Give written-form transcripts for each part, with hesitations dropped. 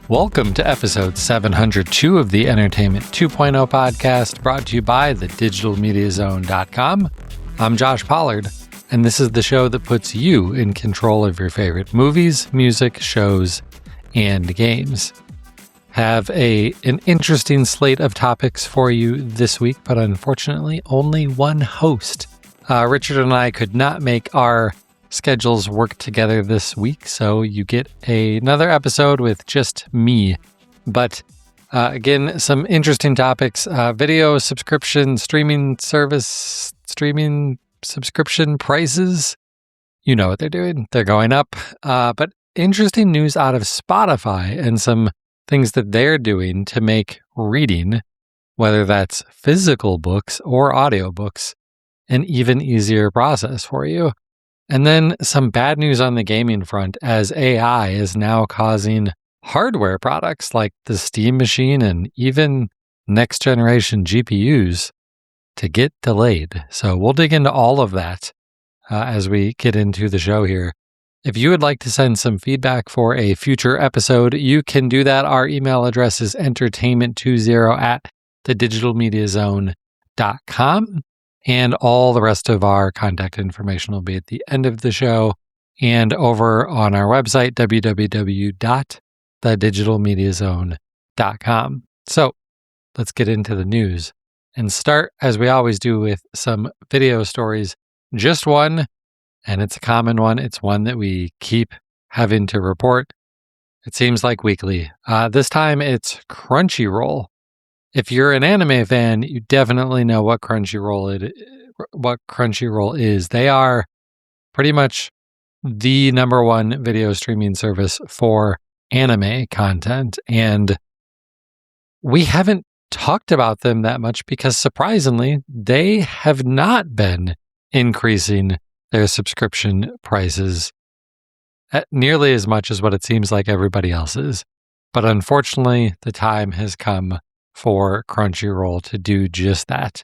Welcome to episode 702 of the Entertainment 2.0 podcast, brought to you by thedigitalmediazone.com. I'm Josh Pollard, and this is the show that puts you in control of your favorite movies, music, shows, and games. Have an interesting slate of topics for you this week, but unfortunately only one host. Richard and I could not make our schedules work together this week, so you get another episode with just me. But again, some interesting topics: video subscription, streaming subscription prices. You know what they're doing. They're going up. But interesting news out of Spotify and some things that they're doing to make reading, whether that's physical books or audiobooks, an even easier process for you. And then some bad news on the gaming front, as AI is now causing hardware products like the Steam Machine and even next generation GPUs to get delayed. So we'll dig into all of that as we get into the show here. If you would like to send some feedback for a future episode, you can do that. Our email address is entertainment20@thedigitalmediazone.com. And all the rest of our contact information will be at the end of the show and over on our website, www.thedigitalmediazone.com. So let's get into the news and start, as we always do, with some video stories. Just one, and it's a common one. It's one that we keep having to report. It seems like weekly. This time it's Crunchyroll. If you're an anime fan, you definitely know what Crunchyroll is. They are pretty much the number one video streaming service for anime content. And we haven't talked about them that much because, surprisingly, they have not been increasing their subscription prices at nearly as much as what it seems like everybody else is. But unfortunately, the time has come for Crunchyroll to do just that.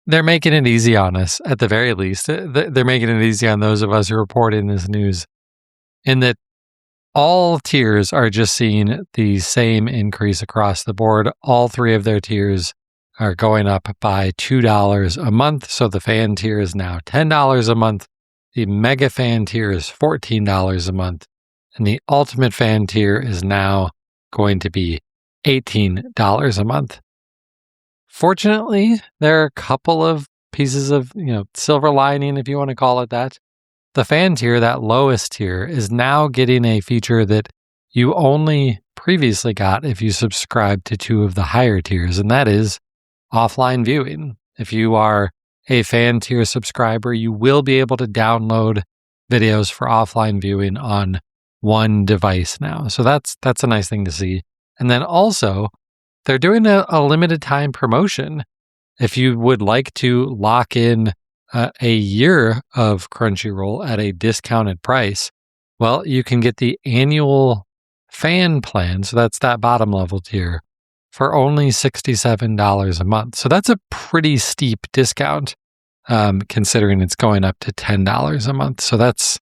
They're making it easy on us, at the very least. They're making it easy on those of us who report in this news, in that all tiers are just seeing the same increase across the board. All three of their tiers are going up by $2 a month. So the fan tier is now $10 a month. The mega fan tier is $14 a month. And the ultimate fan tier is now going to be $18 a month. Fortunately, there are a couple of pieces of, silver lining, if you want to call it that. The fan tier, that lowest tier, is now getting a feature that you only previously got if you subscribe to two of the higher tiers, and that is offline viewing. If you are a fan tier subscriber, you will be able to download videos for offline viewing on one device now. So that's a nice thing to see. And then also, they're doing a limited time promotion. If you would like to lock in a year of Crunchyroll at a discounted price, well, you can get the annual fan plan, so that's that bottom level tier, for only $67 a month. So that's a pretty steep discount, considering it's going up to $10 a month. So that's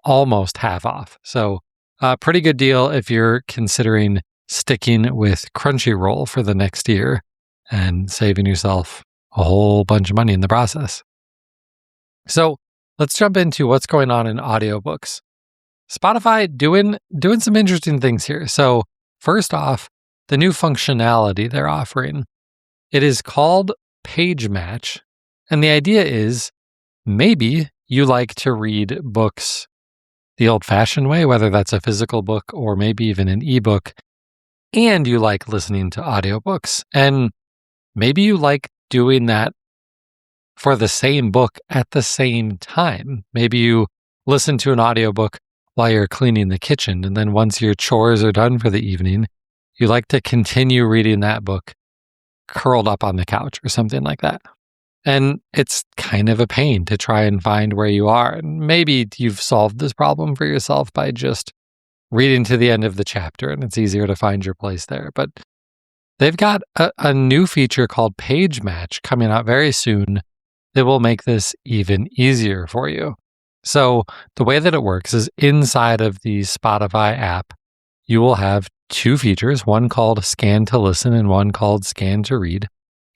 almost half off. So pretty good deal if you're considering sticking with Crunchyroll for the next year and saving yourself a whole bunch of money in the process. So let's jump into what's going on in audiobooks. Spotify doing some interesting things here. So first off, the new functionality they're offering. It is called Page Match. And the idea is maybe you like to read books the old-fashioned way, whether that's a physical book or maybe even an ebook, and you like listening to audiobooks. And maybe you like doing that for the same book at the same time. Maybe you listen to an audiobook while you're cleaning the kitchen, and then once your chores are done for the evening, you like to continue reading that book curled up on the couch or something like that. And it's kind of a pain to try and find where you are. And maybe you've solved this problem for yourself by just reading to the end of the chapter, and it's easier to find your place there. But they've got a new feature called Page Match coming out very soon that will make this even easier for you. So the way that it works is inside of the Spotify app, you will have two features, one called Scan to Listen and one called Scan to Read.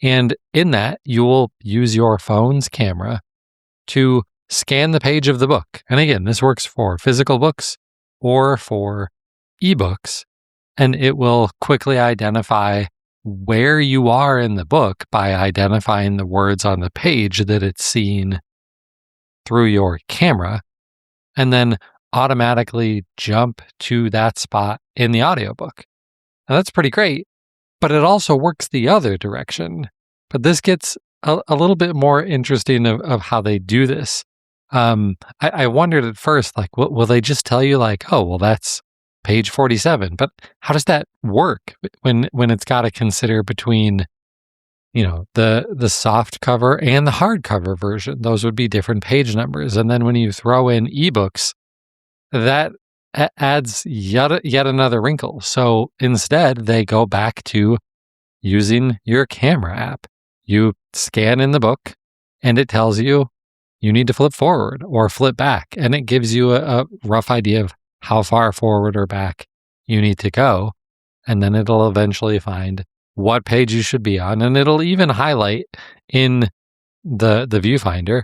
And in that, you will use your phone's camera to scan the page of the book. And again, this works for physical books or for ebooks, and it will quickly identify where you are in the book by identifying the words on the page that it's seeing through your camera, and then automatically jump to that spot in the audiobook. Now that's pretty great, but it also works the other direction. But this gets a little bit more interesting of how they do this. I wondered at first, like, will they just tell you like, oh, well, that's page 47, but how does that work when it's got to consider between, the soft cover and the hardcover version? Those would be different page numbers. And then when you throw in ebooks, that adds yet another wrinkle. So instead, they go back to using your camera app. You scan in the book and it tells you need to flip forward or flip back. And it gives you a rough idea of how far forward or back you need to go. And then it'll eventually find what page you should be on. And it'll even highlight in the viewfinder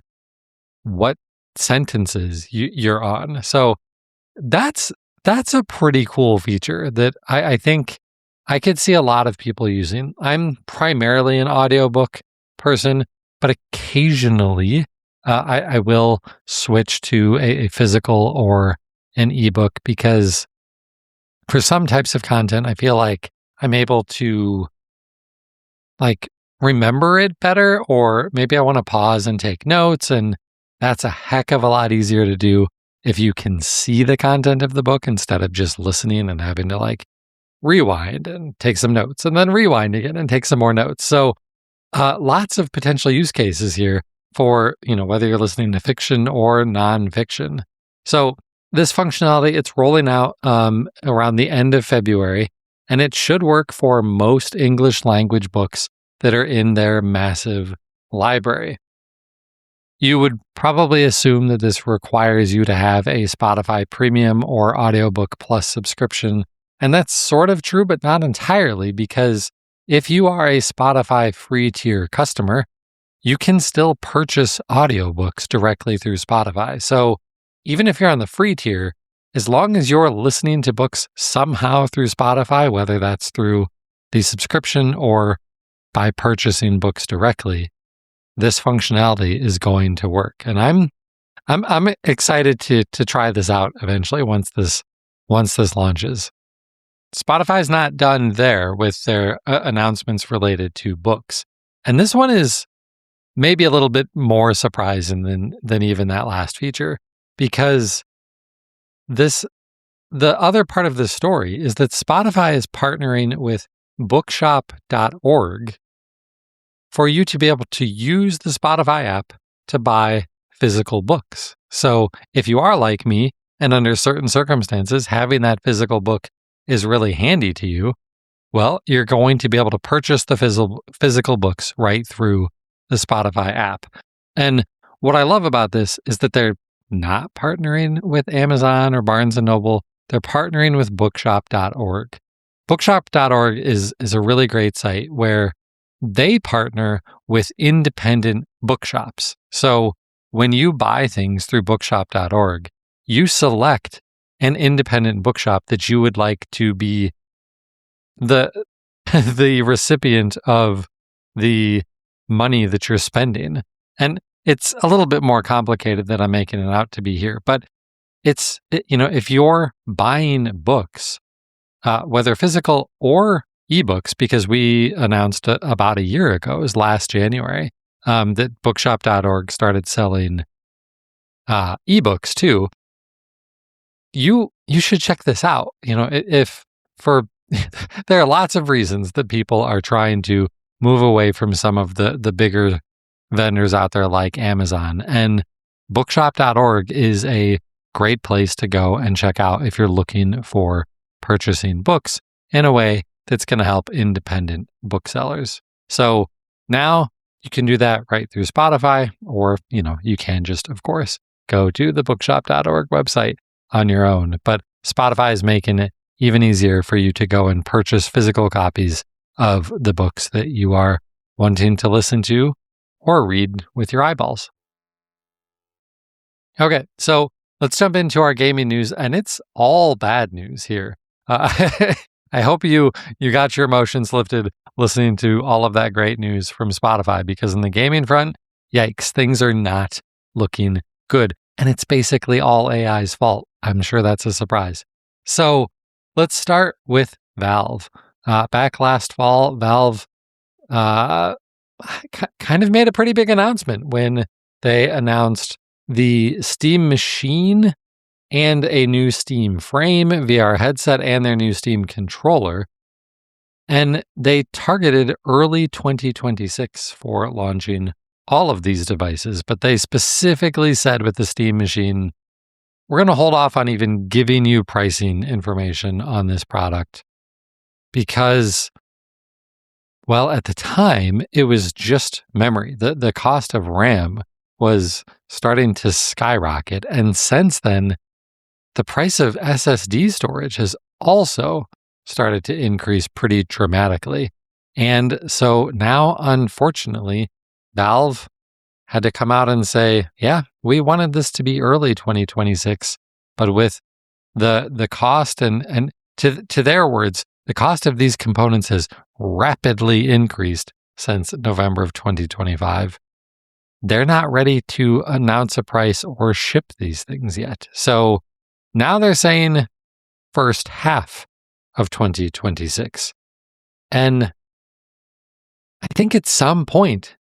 what sentences you're on. So that's a pretty cool feature that I think I could see a lot of people using. I'm primarily an audiobook person, but occasionally I will switch to a physical or an ebook because for some types of content, I feel like I'm able to remember it better, or maybe I want to pause and take notes. And that's a heck of a lot easier to do if you can see the content of the book instead of just listening and having to rewind and take some notes and then rewind again and take some more notes. So lots of potential use cases here for, whether you're listening to fiction or nonfiction. So this functionality, it's rolling out around the end of February, and it should work for most English language books that are in their massive library. You would probably assume that this requires you to have a Spotify Premium or Audiobook Plus subscription. And that's sort of true, but not entirely, because if you are a Spotify free tier customer, you can still purchase audiobooks directly through Spotify. So even if you're on the free tier, as long as you're listening to books somehow through Spotify, whether that's through the subscription or by purchasing books directly, this functionality is going to work. And I'm excited to try this out eventually once this launches. Spotify's not done there with their announcements related to books. And this one is maybe a little bit more surprising than even that last feature, because the other part of the story is that Spotify is partnering with bookshop.org for you to be able to use the Spotify app to buy physical books. So if you are like me, and under certain circumstances, having that physical book is really handy to you, well, you're going to be able to purchase the physical books right through the Spotify app. And what I love about this is that they're not partnering with Amazon or Barnes & Noble. They're partnering with bookshop.org. Bookshop.org is a really great site where they partner with independent bookshops. So when you buy things through bookshop.org, you select an independent bookshop that you would like to be the recipient of the money that you're spending. And it's a little bit more complicated than I'm making it out to be here, but if you're buying books, whether physical or ebooks, because we announced about a year ago, it was last January, that bookshop.org started selling ebooks too. You should check this out. There are lots of reasons that people are trying to move away from some of the bigger vendors out there like Amazon, and bookshop.org is a great place to go and check out if you're looking for purchasing books in a way that's going to help independent booksellers. So now you can do that right through Spotify, or, you can just, of course, go to the bookshop.org website on your own. But Spotify is making it even easier for you to go and purchase physical copies of the books that you are wanting to listen to or read with your eyeballs. Okay, so let's jump into our gaming news, and it's all bad news here. I hope you got your emotions lifted listening to all of that great news from Spotify, because in the gaming front, yikes, things are not looking good. And it's basically all AI's fault. I'm sure that's a surprise. So let's start with Valve. Back last fall, Valve kind of made a pretty big announcement when they announced the Steam Machine and a new Steam Frame VR headset and their new Steam controller. And they targeted early 2026 for launching all of these devices, but they specifically said with the Steam Machine, we're going to hold off on even giving you pricing information on this product because, well, at the time, it was just memory. The cost of RAM was starting to skyrocket. And since then, the price of SSD storage has also started to increase pretty dramatically. And so now, unfortunately, Valve had to come out and say, yeah, we wanted this to be early 2026, but with the cost and to their words, the cost of these components has rapidly increased since November of 2025. They're not ready to announce a price or ship these things yet. So now they're saying first half of 2026. And I think at some point,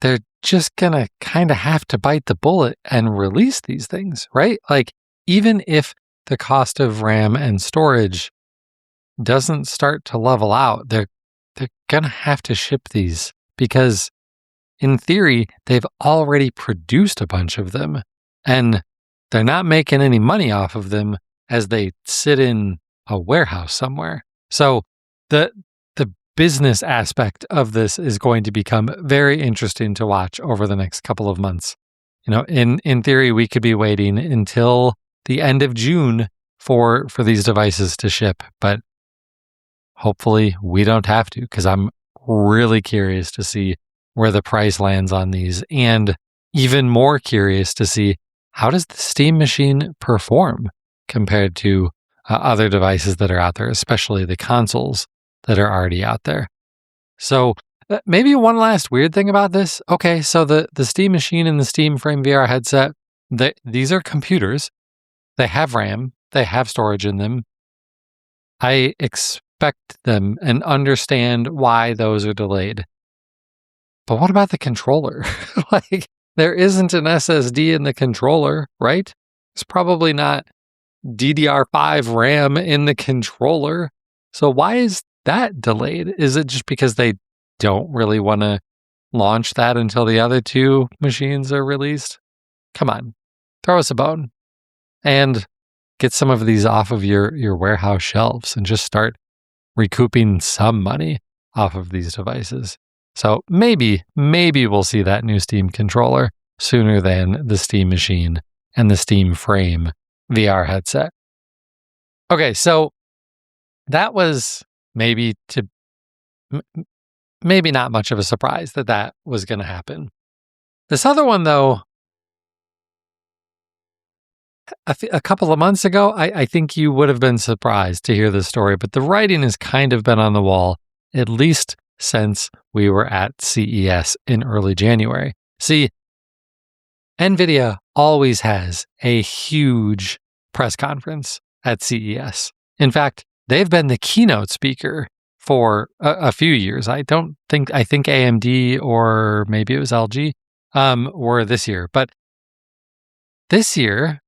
they're just going to kind of have to bite the bullet and release these things, right? Like, even if the cost of RAM and storage doesn't start to level out, they're going to have to ship these because in theory, they've already produced a bunch of them and they're not making any money off of them as they sit in a warehouse somewhere. So the business aspect of this is going to become very interesting to watch over the next couple of months. In theory, we could be waiting until the end of June for these devices to ship, but hopefully we don't have to, because I'm really curious to see where the price lands on these, and even more curious to see how does the Steam Machine perform compared to other devices that are out there, especially the consoles that are already out there. So maybe one last weird thing about this. Okay, so the Steam Machine and the Steam Frame VR headset, these are computers. They have RAM. They have storage in them. I expect them and understand why those are delayed. But what about the controller? Like, there isn't an SSD in the controller, right? It's probably not DDR5 RAM in the controller. So why is that delayed? Is it just because they don't really want to launch that until the other two machines are released? Come on, throw us a bone and get some of these off of your warehouse shelves and just start recouping some money off of these devices. So maybe we'll see that new Steam controller sooner than the Steam Machine and the Steam Frame VR headset. Okay, so that was maybe not much of a surprise that was going to happen. This other one, though, a couple of months ago, I think you would have been surprised to hear this story, but the writing has kind of been on the wall, at least since we were at CES in early January. See, NVIDIA always has a huge press conference at CES. In fact, they've been the keynote speaker for a few years. I think AMD or maybe it was LG were this year. But this year,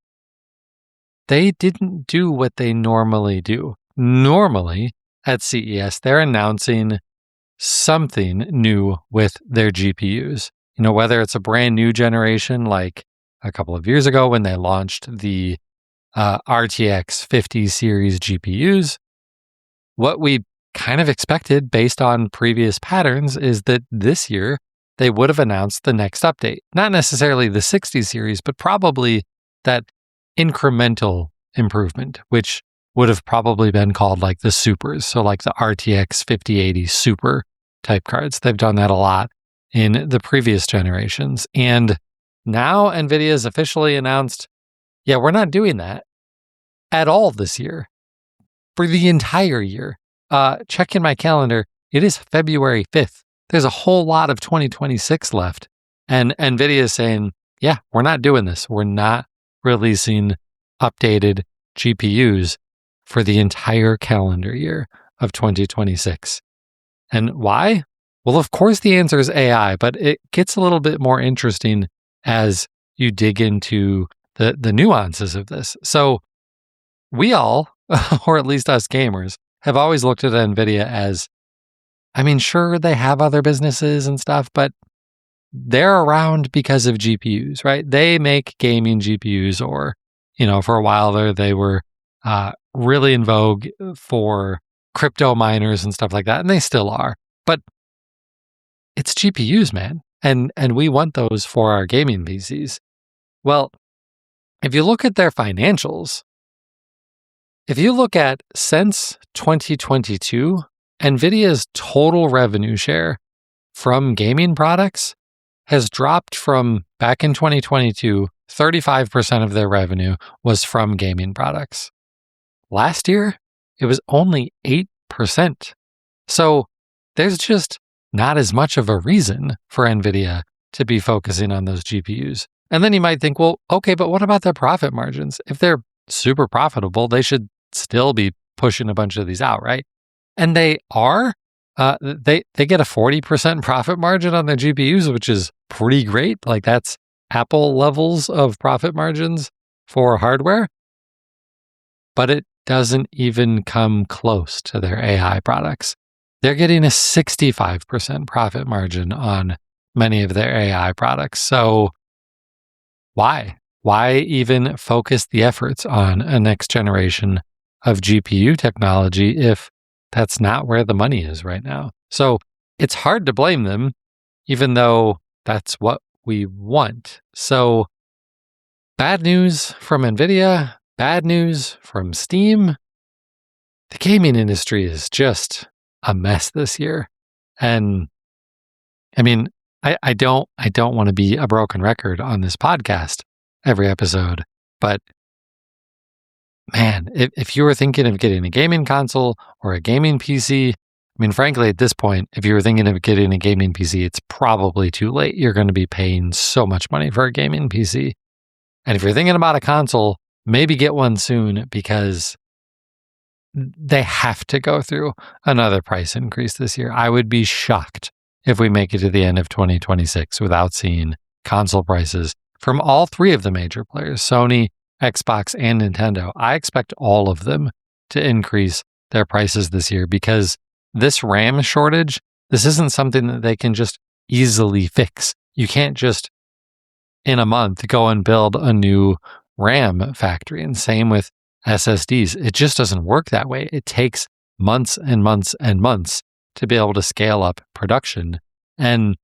they didn't do what they normally do. Normally, at CES, they're announcing something new with their GPUs. Whether it's a brand new generation like a couple of years ago when they launched the RTX 50 series GPUs. What we kind of expected based on previous patterns is that this year they would have announced the next update. Not necessarily the 60 series, but probably that incremental improvement, which would have probably been called like the supers. So like the RTX 5080 super type cards. They've done that a lot in the previous generations. And now NVIDIA has officially announced, yeah, we're not doing that at all this year for the entire year. Check in my calendar. It is February 5th. There's a whole lot of 2026 left. And NVIDIA is saying, yeah, we're not doing this. We're not releasing updated GPUs for the entire calendar year of 2026. And why? Well, of course, the answer is AI, but it gets a little bit more interesting as you dig into the nuances of this. So we all, or at least us gamers, have always looked at NVIDIA as, I mean, sure, they have other businesses and stuff, but they're around because of GPUs, right? They make gaming GPUs, or, for a while there, they were really in vogue for crypto miners and stuff like that, and they still are. But it's GPUs, man, and we want those for our gaming PCs. Well, if you look at their financials, if you look at since 2022, NVIDIA's total revenue share from gaming products has dropped from back in 2022, 35% of their revenue was from gaming products. Last year, it was only 8%. So there's just not as much of a reason for NVIDIA to be focusing on those GPUs. And then you might think, well, okay, but what about their profit margins? If they're super profitable, they should still be pushing a bunch of these out, right? And they are. They get a 40% profit margin on their GPUs, which is pretty great. Like that's Apple levels of profit margins for hardware. But it doesn't even come close to their AI products. They're getting a 65% profit margin on many of their AI products. So why? Why even focus the efforts on a next generation of GPU technology if that's not where the money is right now? So it's hard to blame them, even though that's what we want. So bad news from NVIDIA, bad news from Steam. The gaming industry is just a mess this year. And I mean, I don't want to be a broken record on this podcast every episode, but man, if you were thinking of getting a gaming console or a gaming PC, I mean, frankly, at this point, if you were thinking of getting a gaming PC, it's probably too late. You're going to be paying so much money for a gaming PC. And if you're thinking about a console, maybe get one soon, because they have to go through another price increase this year. I would be shocked if we make it to the end of 2026 without seeing console prices from all three of the major players, Sony, Xbox, and Nintendo. I expect all of them to increase their prices this year, because this RAM shortage, this isn't something that they can just easily fix. You can't just in a month go and build a new RAM factory. And same with SSDs. It just doesn't work that way. It takes months and months and months to be able to scale up production. And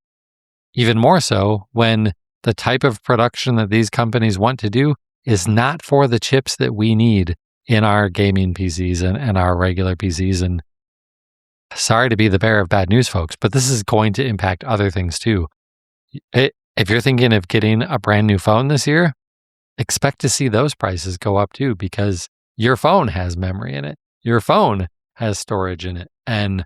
even more so when the type of production that these companies want to do is not for the chips that we need in our gaming PCs and our regular PCs. And sorry to be the bearer of bad news, folks, but this is going to impact other things too. If you're thinking of getting a brand new phone this year, expect to see those prices go up too, because your phone has memory in it. Your phone has storage in it. And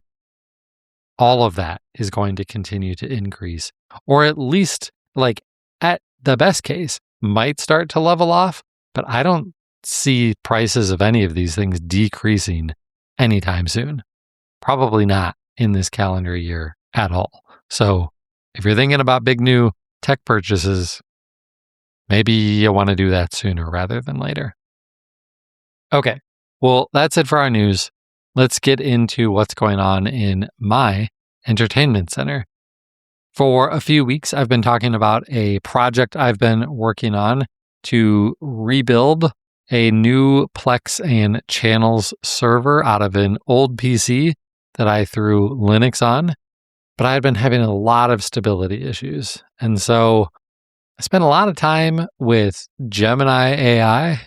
all of that is going to continue to increase, or at least, like, at the best case, might start to level off. But I don't see prices of any of these things decreasing anytime soon. Probably not in this calendar year at all. So if you're thinking about big new tech purchases, maybe you want to do that sooner rather than later. Okay, well, that's it for our news. Let's get into what's going on in my entertainment center. For a few weeks, I've been talking about a project I've been working on to rebuild a new Plex and Channels server out of an old PC that I threw Linux on, but I had been having a lot of stability issues. And so I spent a lot of time with Gemini AI,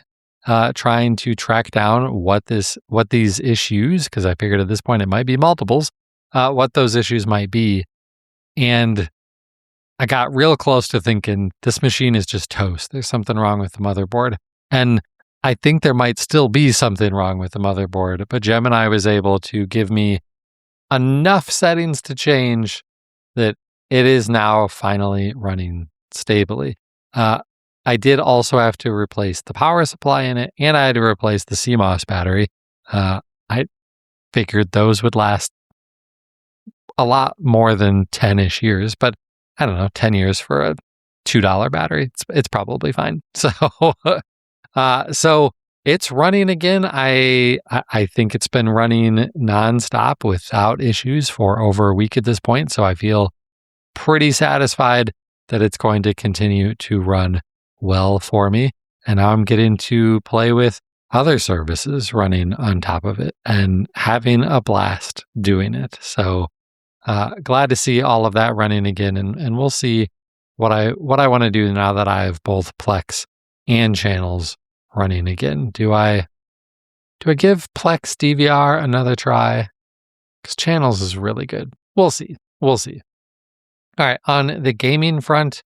trying to track down what these issues, because I figured at this point it might be multiples, what those issues might be. And I got real close to thinking this machine is just toast. There's something wrong with the motherboard. And I think there might still be something wrong with the motherboard, but Gemini was able to give me enough settings to change that it is now finally running stably. I did also have to replace the power supply in it, and I had to replace the CMOS battery. I figured those would last a lot more than 10-ish years, but I don't know, 10 years for a $2 battery. It's probably fine. So, so it's running again. I think it's been running nonstop without issues for over a week at this point. So I feel pretty satisfied that it's going to continue to run well for me. And now I'm getting to play with other services running on top of it and having a blast doing it. So glad to see all of that running again, and we'll see what I want to do now that I have both Plex and Channels running again. Do I give Plex DVR another try? Because Channels is really good. We'll see. All right, on the gaming front,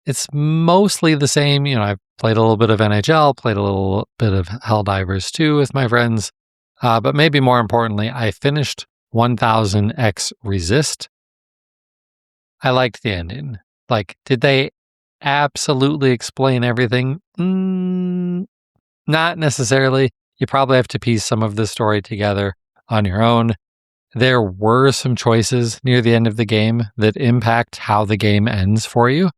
it's mostly the same. I've played a little bit of NHL, played a little bit of Helldivers 2 with my friends, but maybe more importantly, I finished 1000X Resist. I liked the ending. Like, did they absolutely explain everything? Not necessarily. You probably have to piece some of the story together on your own. There were some choices near the end of the game that impact how the game ends for you.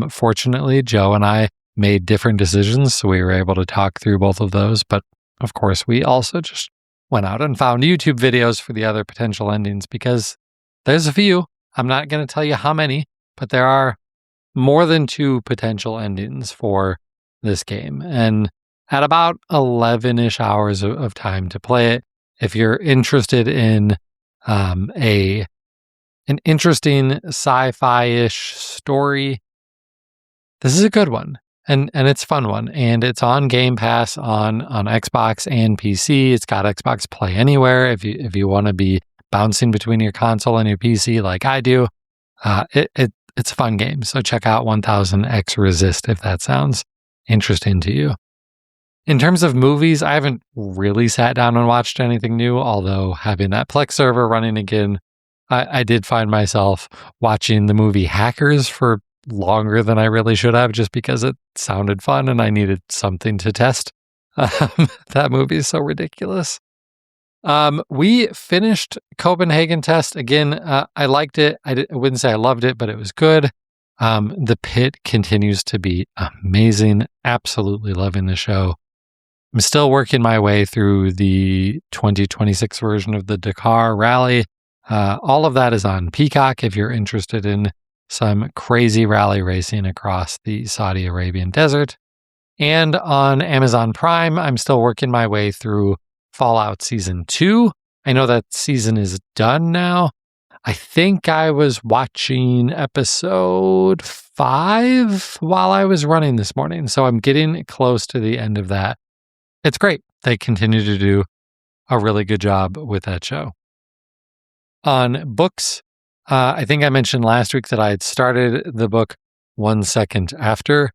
Fortunately, Joe and I made different decisions, so we were able to talk through both of those. But of course, we also just went out and found YouTube videos for the other potential endings, because there's a few. I'm not going to tell you how many, but there are more than 2 potential endings for this game. And at about 11-ish hours of time to play it, if you're interested in an interesting sci-fi-ish story, this is a good one. And it's a fun one, and it's on Game Pass on Xbox and PC. It's got Xbox Play Anywhere if you want to be bouncing between your console and your PC like I do. It's a fun game, so check out 1000X Resist if that sounds interesting to you. In terms of movies, I haven't really sat down and watched anything new, although having that Plex server running again, I did find myself watching the movie Hackers for longer than I really should have, just because it sounded fun and I needed something to test. That movie is so ridiculous. We finished Copenhagen Test again. I liked it. I wouldn't say I loved it, but it was good. The Pit continues to be amazing. Absolutely loving the show. I'm still working my way through the 2026 version of the Dakar Rally. All of that is on Peacock if you're interested in some crazy rally racing across the Saudi Arabian desert. And on Amazon Prime, I'm still working my way through Fallout Season 2. I know that season is done now. I think I was watching episode 5 while I was running this morning, so I'm getting close to the end of that. It's great. They continue to do a really good job with that show. On books, I think I mentioned last week that I had started the book 1 Second After.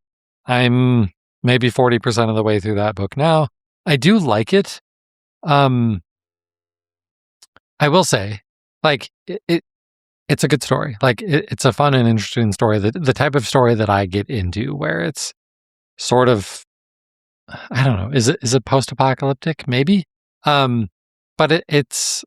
I'm maybe 40% of the way through that book now. I do like it. I will say, like, it's a good story. Like, it's a fun and interesting story. The type of story that I get into, where it's sort of, I don't know, is it post-apocalyptic? Maybe. But it's,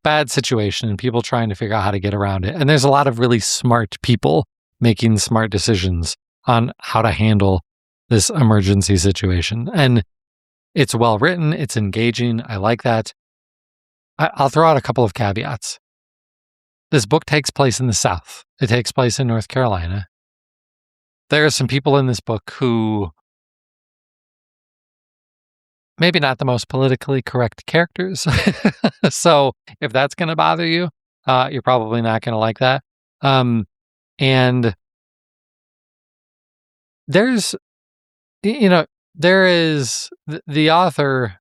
bad situation and people trying to figure out how to get around it. And there's a lot of really smart people making smart decisions on how to handle this emergency situation. And it's well written. It's engaging. I like that. I'll throw out a couple of caveats. This book takes place in the South. It takes place in North Carolina. There are some people in this book who maybe not the most politically correct characters. So if that's going to bother you, you're probably not going to like that. And there's, there is the author.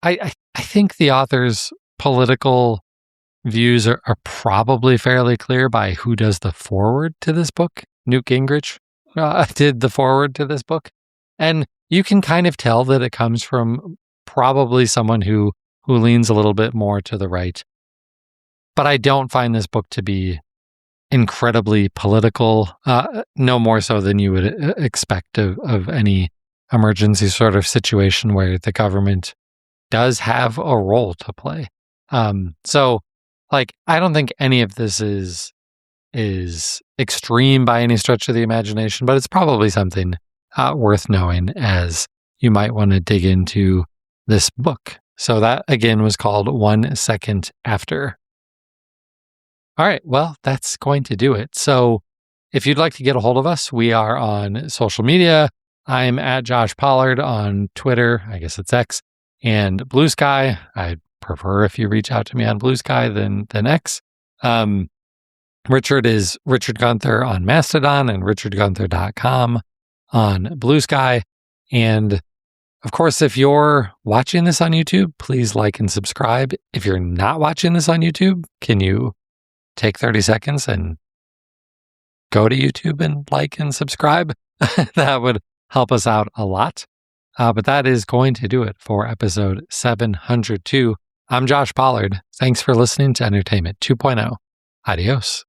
I think the author's political views are probably fairly clear by who does the foreword to this book. Newt Gingrich did the foreword to this book. And you can kind of tell that it comes from probably someone who leans a little bit more to the right. But I don't find this book to be incredibly political, no more so than you would expect of any emergency sort of situation where the government does have a role to play. So I don't think any of this is extreme by any stretch of the imagination, but it's probably something worth knowing as you might want to dig into this book. So that again was called 1 Second After. All right, well, that's going to do it. So if you'd like to get a hold of us, we are on social media. I'm at Josh Pollard on Twitter, I guess it's X, and Blue Sky. I'd prefer if you reach out to me on Blue Sky than X. Richard is Richard Gunther on Mastodon and richardgunther.com on Blue Sky. And of course, if you're watching this on YouTube, please like and subscribe. If you're not watching this on YouTube, can you take 30 seconds and go to YouTube and like and subscribe? That would help us out a lot. But that is going to do it for episode 702. I'm Josh Pollard. Thanks for listening to Entertainment 2.0. Adios.